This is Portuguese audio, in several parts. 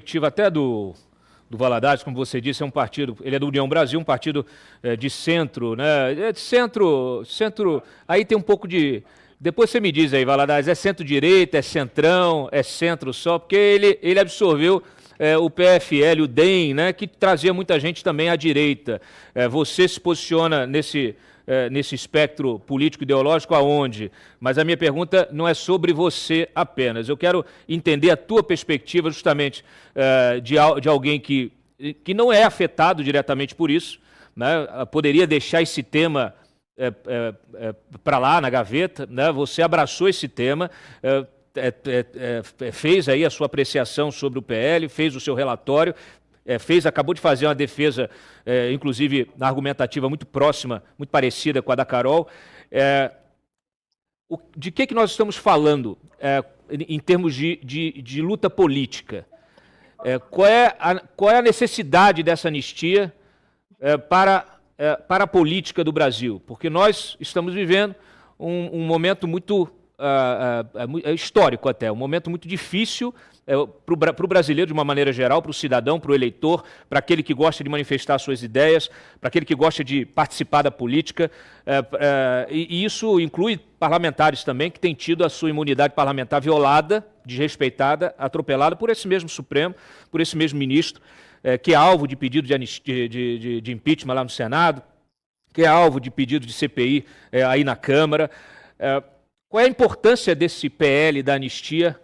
perspectiva até do Valadares, como você disse, é um partido, ele é do União Brasil, um partido de centro, né? É de centro, aí tem um pouco de... Depois você me diz aí, Valadares, é centro-direita, é centrão, é centro só, porque ele absorveu o PFL, o DEM, né, que trazia muita gente também à direita. Você se posiciona nesse espectro político-ideológico aonde? Mas a minha pergunta não é sobre você apenas. Eu quero entender a tua perspectiva justamente de alguém que não é afetado diretamente por isso, né? Poderia deixar esse tema para lá na gaveta, né? Você abraçou esse tema, fez aí a sua apreciação sobre o PL, fez o seu relatório, acabou de fazer uma defesa, inclusive argumentativa muito próxima, muito parecida com a da Carol. De que nós estamos falando em termos de luta política? Qual é a necessidade dessa anistia para a política do Brasil? Porque nós estamos vivendo um momento muito histórico até, um momento muito difícil para o brasileiro de uma maneira geral, para o cidadão, para o eleitor, para aquele que gosta de manifestar suas ideias, para aquele que gosta de participar da política, e isso inclui parlamentares também que têm tido a sua imunidade parlamentar violada, desrespeitada, atropelada por esse mesmo Supremo, por esse mesmo ministro, que é alvo de pedido de impeachment lá no Senado, que é alvo de pedido de CPI aí na Câmara. Qual é a importância desse PL da anistia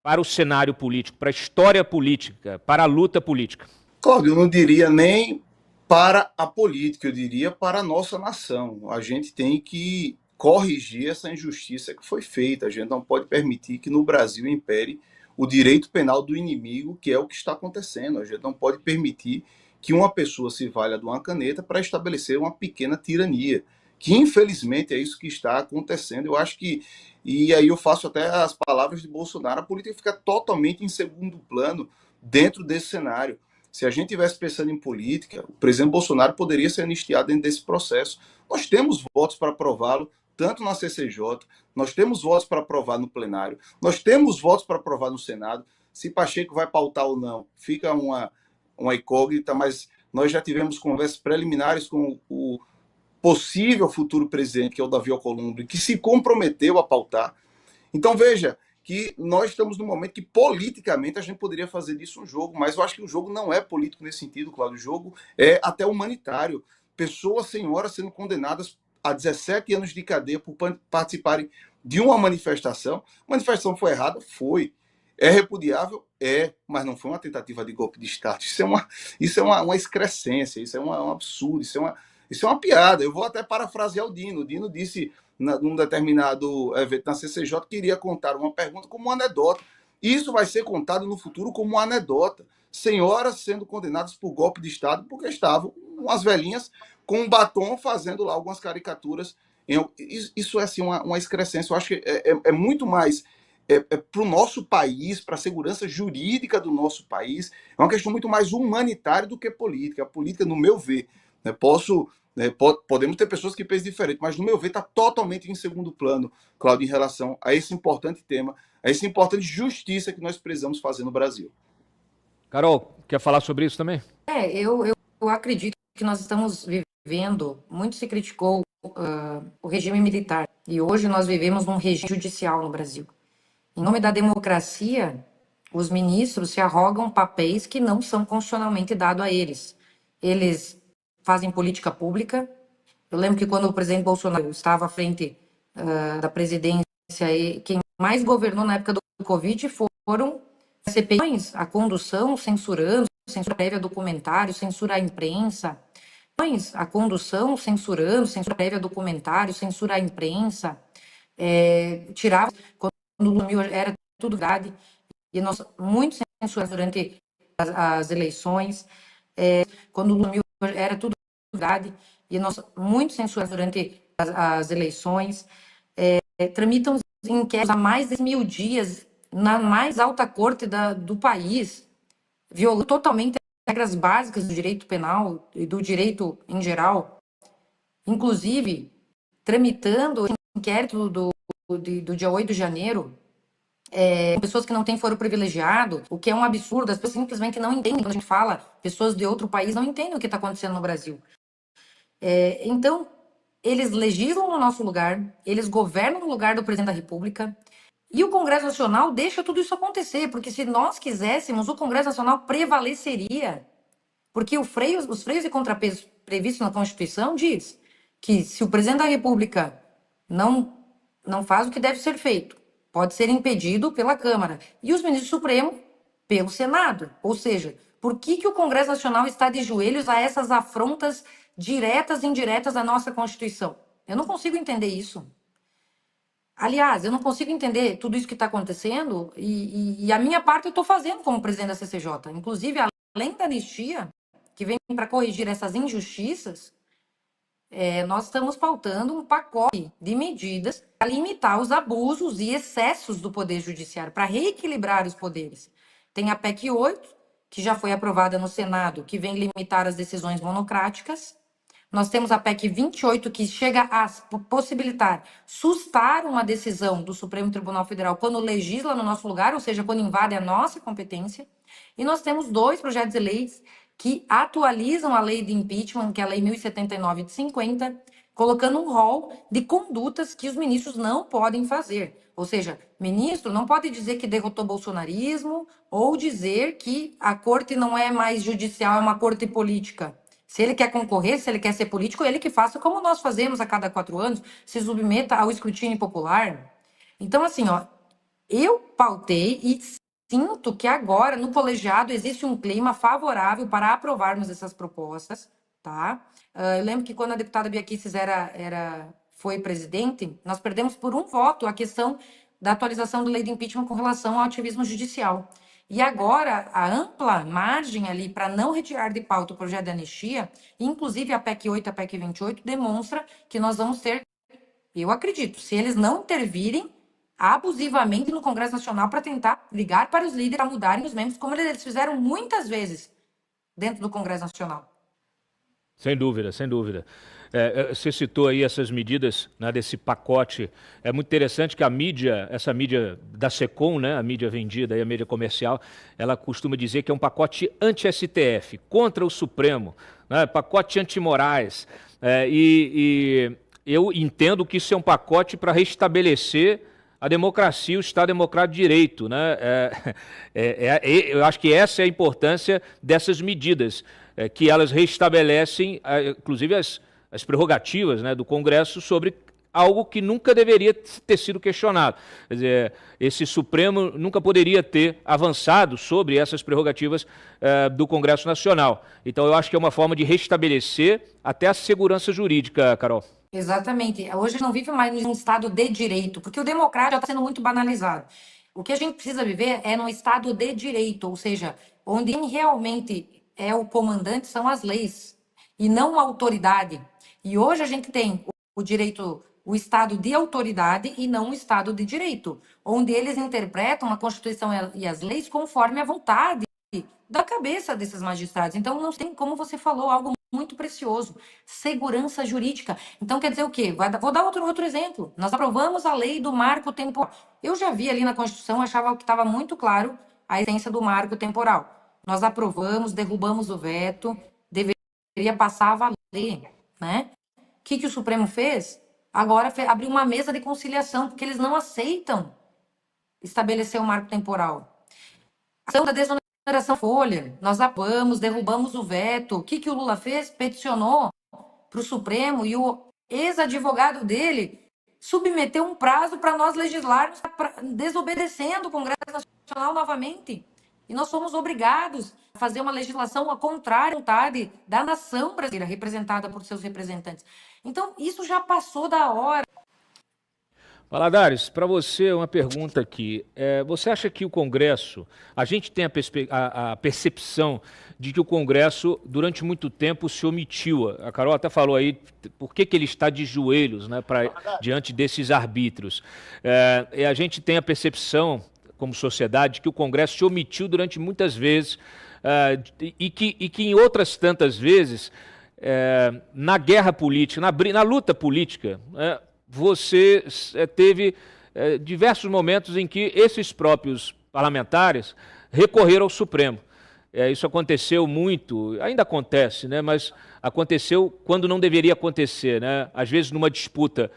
para o cenário político, para a história política, para a luta política? Cláudio, eu não diria nem para a política, eu diria para a nossa nação. A gente tem que corrigir essa injustiça que foi feita. A gente não pode permitir que no Brasil impere o direito penal do inimigo, que é o que está acontecendo. A gente não pode permitir que uma pessoa se valha de uma caneta para estabelecer uma pequena tirania, que infelizmente é isso que está acontecendo. Eu acho que, e aí eu faço até as palavras de Bolsonaro, a política fica totalmente em segundo plano dentro desse cenário. Se a gente estivesse pensando em política, o presidente Bolsonaro poderia ser anistiado dentro desse processo. Nós temos votos para aprová-lo, tanto na CCJ, nós temos votos para aprovar no plenário, nós temos votos para aprovar no Senado. Se Pacheco vai pautar ou não, fica uma incógnita, mas nós já tivemos conversas preliminares com o possível futuro presidente, que é o Davi Alcolumbre, que se comprometeu a pautar. Então, veja que nós estamos num momento que, politicamente, a gente poderia fazer disso um jogo, mas eu acho que o jogo não é político nesse sentido, Cláudio. O jogo é até humanitário. Pessoas, senhoras, sendo condenadas a 17 anos de cadeia por participarem de uma manifestação. A manifestação foi errada? Foi. É repudiável? É, mas não foi uma tentativa de golpe de Estado. Isso é uma excrescência, isso é um absurdo, isso é uma piada. Eu vou até parafrasear o Dino. O Dino disse, num determinado evento na CCJ, que iria contar uma pergunta como uma anedota. Isso vai ser contado no futuro como uma anedota. Senhoras sendo condenadas por golpe de Estado porque estavam umas velhinhas com um batom fazendo lá algumas caricaturas. Isso é assim, uma excrescência. Eu acho que é muito mais para o nosso país, para a segurança jurídica do nosso país. É uma questão muito mais humanitária do que política. A política, no meu ver, né, podemos ter pessoas que pensam diferente, mas no meu ver está totalmente em segundo plano, Cláudio, em relação a esse importante tema, a essa importante justiça que nós precisamos fazer no Brasil. Carol, quer falar sobre isso também? Eu acredito que nós estamos vivendo, muito se criticou o regime militar, e hoje nós vivemos num regime judicial no Brasil. Em nome da democracia, os ministros se arrogam papéis que não são constitucionalmente dados a eles. Eles fazem política pública. Eu lembro que quando o presidente Bolsonaro estava à frente da presidência, quem mais governou na época do Covid foram CPIs, a condução, censurando, censura prévia a documentário, censura à imprensa. A condução, censurando, censura prévia a documentário, censura à imprensa. Tirava, quando o Lula era tudo verdade, e nós muito censurados durante as eleições. Quando o Lula era tudo verdade, e nós muito censurados durante as eleições. Tramitam inquéritos há mais de 1.000 dias na mais alta corte do país, violando totalmente as regras básicas do direito penal e do direito em geral, inclusive tramitando o inquérito do dia 8 de janeiro, pessoas que não têm foro privilegiado, o que é um absurdo, as pessoas simplesmente não entendem. Quando a gente fala, pessoas de outro país não entendem o que está acontecendo no Brasil. Então, eles legislam no nosso lugar, eles governam no lugar do presidente da República, e o Congresso Nacional deixa tudo isso acontecer, porque se nós quiséssemos, o Congresso Nacional prevaleceria. Porque os freios e contrapesos previstos na Constituição diz que se o presidente da República não faz o que deve ser feito, pode ser impedido pela Câmara. E os ministros do Supremo pelo Senado. Ou seja, por que o Congresso Nacional está de joelhos a essas afrontas diretas e indiretas à nossa Constituição? Eu não consigo entender isso. Aliás, eu não consigo entender tudo isso que está acontecendo e a minha parte eu estou fazendo como presidente da CCJ. Inclusive, além da anistia, que vem para corrigir essas injustiças, nós estamos pautando um pacote de medidas para limitar os abusos e excessos do Poder Judiciário, para reequilibrar os poderes. Tem a PEC 8, que já foi aprovada no Senado, que vem limitar as decisões monocráticas. Nós temos a PEC 28, que chega a possibilitar sustar uma decisão do Supremo Tribunal Federal quando legisla no nosso lugar, ou seja, quando invade a nossa competência. E nós temos 2 projetos de leis que atualizam a lei de impeachment, que é a Lei 1079 de 50, colocando um rol de condutas que os ministros não podem fazer. Ou seja, ministro não pode dizer que derrotou o bolsonarismo ou dizer que a corte não é mais judicial, é uma corte política. Se ele quer concorrer, se ele quer ser político, ele que faça como nós fazemos a cada 4 anos, se submeta ao escrutínio popular. Então, assim, eu pautei e sinto que agora, no colegiado, existe um clima favorável para aprovarmos essas propostas, tá? Eu lembro que quando a deputada Bia Kicis foi presidente, nós perdemos por 1 voto a questão da atualização da lei de impeachment com relação ao ativismo judicial. E agora, a ampla margem ali para não retirar de pauta o projeto de anistia, inclusive a PEC 8 e a PEC 28, demonstra que nós vamos ter, eu acredito, se eles não intervirem abusivamente no Congresso Nacional para tentar ligar para os líderes a mudarem os membros, como eles fizeram muitas vezes dentro do Congresso Nacional. Sem dúvida, sem dúvida. Você citou aí essas medidas, né, desse pacote. É muito interessante que a mídia, essa mídia da SECOM, né, a mídia vendida e a mídia comercial, ela costuma dizer que é um pacote anti-STF, contra o Supremo, né, pacote anti-Moraes. E eu entendo que isso é um pacote para restabelecer a democracia, o Estado Democrático de Direito, né? Eu acho que essa é a importância dessas medidas, que elas restabelecem, inclusive, as prerrogativas, né, do Congresso sobre algo que nunca deveria ter sido questionado. Quer dizer, esse Supremo nunca poderia ter avançado sobre essas prerrogativas do Congresso Nacional. Então, eu acho que é uma forma de restabelecer até a segurança jurídica, Carol. Exatamente. Hoje não vive mais num Estado de direito, porque o democrático está sendo muito banalizado. O que a gente precisa viver é num Estado de direito, ou seja, onde quem realmente é o comandante são as leis, e não a autoridade. E hoje a gente tem o direito, o Estado de autoridade e não o Estado de direito, onde eles interpretam a Constituição e as leis conforme a vontade da cabeça desses magistrados. Então, não tem, como você falou, algo muito precioso, segurança jurídica. Então, quer dizer o quê? Vou dar outro exemplo. Nós aprovamos a lei do marco temporal. Eu já vi ali na Constituição, achava que estava muito claro a essência do marco temporal. Nós aprovamos, derrubamos o veto, deveria passar a valer, né? O que o Supremo fez? Agora abriu uma mesa de conciliação, porque eles não aceitam estabelecer o marco temporal. A ação da desoneração folha, nós aprovamos, derrubamos o veto. O que o Lula fez? Peticionou para o Supremo e o ex-advogado dele submeteu um prazo para nós legislarmos, desobedecendo o Congresso Nacional novamente. E nós somos obrigados a fazer uma legislação contrária à vontade da nação brasileira, representada por seus representantes. Então, isso já passou da hora. Valadares, para você uma pergunta aqui. Você acha que o Congresso, a gente tem a percepção de que o Congresso, durante muito tempo, se omitiu. A Carol até falou aí por que ele está de joelhos, né, diante desses arbítrios. A gente tem a percepção, como sociedade, que o Congresso se omitiu durante muitas vezes e que em outras tantas vezes, na guerra política, na luta política, você teve diversos momentos em que esses próprios parlamentares recorreram ao Supremo. Isso aconteceu muito, ainda acontece, né, mas aconteceu quando não deveria acontecer, né? Às vezes, numa disputa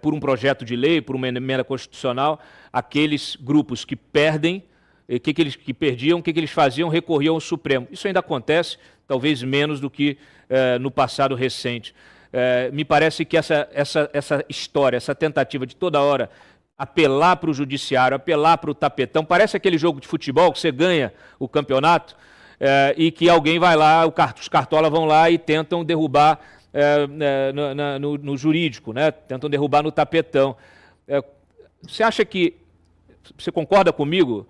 por um projeto de lei, por uma emenda constitucional, aqueles grupos que perdem, que perdiam, o que eles faziam? Recorriam ao Supremo. Isso ainda acontece, talvez menos do que no passado recente. Me parece que essa história, essa tentativa de toda hora apelar para o judiciário, apelar para o tapetão, parece aquele jogo de futebol que você ganha o campeonato e que alguém vai lá, os cartolas vão lá e tentam derrubar no jurídico, né? Tentam derrubar no tapetão. Você acha que, você concorda comigo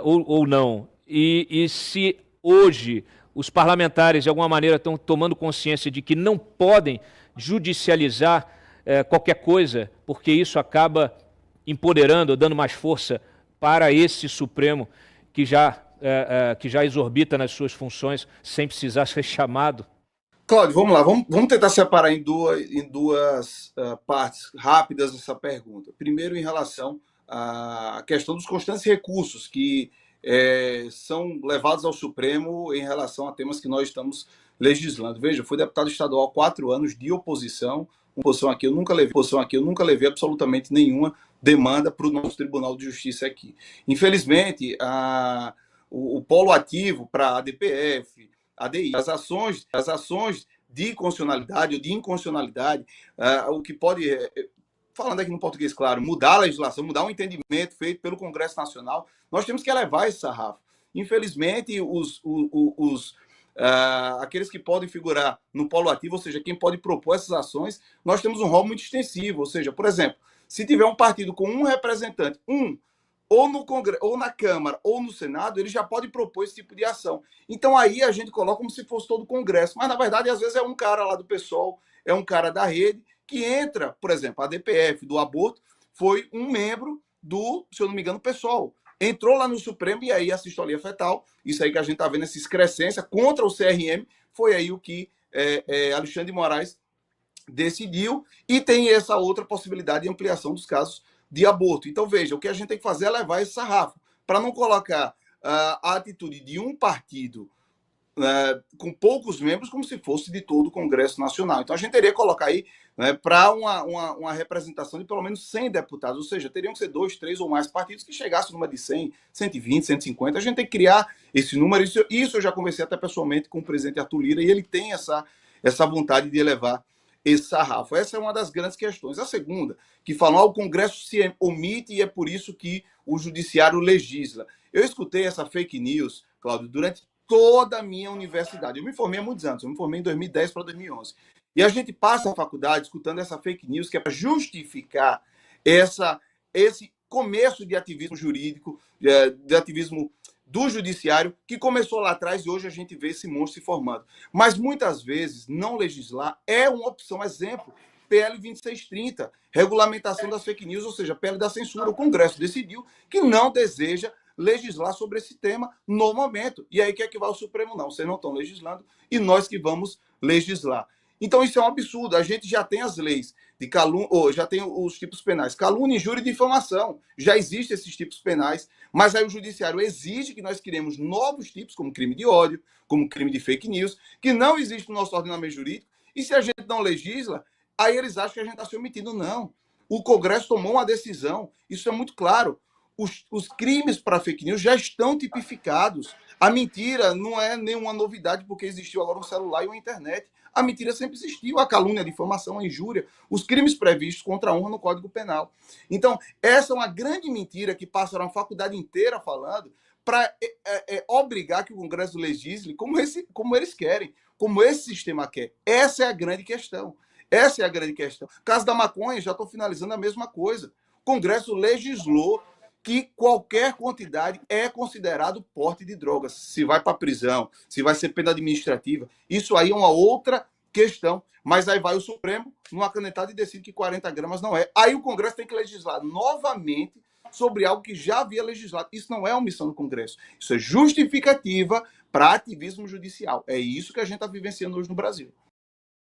ou não? E se hoje os parlamentares, de alguma maneira, estão tomando consciência de que não podem judicializar qualquer coisa, porque isso acaba empoderando, dando mais força para esse Supremo que já exorbita nas suas funções sem precisar ser chamado? Cláudio, vamos lá, vamos tentar separar em duas partes rápidas essa pergunta. Primeiro, em relação à questão dos constantes recursos que são levados ao Supremo em relação a temas que nós estamos legislando. Veja, eu fui deputado estadual há 4 anos de oposição. Posição aqui eu nunca levei absolutamente nenhuma demanda para o nosso Tribunal de Justiça aqui. Infelizmente, o polo ativo para a ADPF, ADI, as ações de constitucionalidade ou de inconstitucionalidade, o que pode, falando aqui no português claro, mudar a legislação, mudar um entendimento feito pelo Congresso Nacional, nós temos que elevar esse sarrafo. Infelizmente, aqueles que podem figurar no polo ativo, ou seja, quem pode propor essas ações, nós temos um rol muito extensivo. Ou seja, por exemplo, se tiver um partido com um representante, ou no Congresso, ou na Câmara, ou no Senado, ele já pode propor esse tipo de ação. Então aí a gente coloca como se fosse todo o Congresso. Mas, na verdade, às vezes é um cara lá do PSOL, é um cara da rede, que entra, por exemplo, a DPF do aborto foi um membro do, se eu não me engano, PSOL. Entrou lá no Supremo e aí a sistolia fetal, isso aí que a gente está vendo, essa excrescência contra o CRM, foi aí o que Alexandre de Moraes decidiu, e tem essa outra possibilidade de ampliação dos casos de aborto. Então, veja, o que a gente tem que fazer é levar esse sarrafo, para não colocar a atitude de um partido com poucos membros como se fosse de todo o Congresso Nacional. Então, a gente teria que colocar aí para uma representação de pelo menos 100 deputados, ou seja, teriam que ser 2, 3 ou mais partidos que chegassem no número de 100, 120, 150. A gente tem que criar esse número. Isso eu já conversei até pessoalmente com o presidente Arthur Lira, e ele tem essa vontade de elevar esse sarrafo. Essa é uma das grandes questões. A segunda, que falam, o Congresso se omite e é por isso que o Judiciário legisla. Eu escutei essa fake news, Cláudio, durante toda a minha universidade. Eu me formei há muitos anos, eu me formei em 2010 para 2011. E a gente passa a faculdade escutando essa fake news que é para justificar esse começo de ativismo jurídico, de ativismo do judiciário, que começou lá atrás e hoje a gente vê esse monstro se formando. Mas muitas vezes não legislar é uma opção. Exemplo, PL 2630, regulamentação das fake news, ou seja, PL da censura. O Congresso decidiu que não deseja legislar sobre esse tema no momento. E aí quer que vá ao Supremo? Não, vocês não estão legislando e nós que vamos legislar. Então isso é um absurdo. A gente já tem as leis de calúnia, já tem os tipos penais, calúnia, injúria e difamação. Já existem esses tipos penais, mas aí o Judiciário exige que nós criemos novos tipos, como crime de ódio, como crime de fake news, que não existe no nosso ordenamento jurídico. E se a gente não legisla, aí eles acham que a gente está se omitindo. Não. O Congresso tomou uma decisão, isso é muito claro. Os crimes para fake news já estão tipificados. A mentira não é nenhuma novidade, porque existiu agora um celular e uma internet. A mentira sempre existiu, a calúnia, a difamação, a injúria, os crimes previstos contra a honra no Código Penal. Então, essa é uma grande mentira que passaram a faculdade inteira falando para obrigar que o Congresso legisle como eles querem, como esse sistema quer. Essa é a grande questão. Essa é a grande questão. No caso da maconha, já estou finalizando a mesma coisa. O Congresso legislou que qualquer quantidade é considerado porte de drogas. Se vai para prisão, se vai ser pena administrativa, isso aí é uma outra questão. Mas aí vai o Supremo, numa canetada, e decide que 40 gramas não é. Aí o Congresso tem que legislar novamente sobre algo que já havia legislado. Isso não é omissão do Congresso. Isso é justificativa para ativismo judicial. É isso que a gente está vivenciando hoje no Brasil.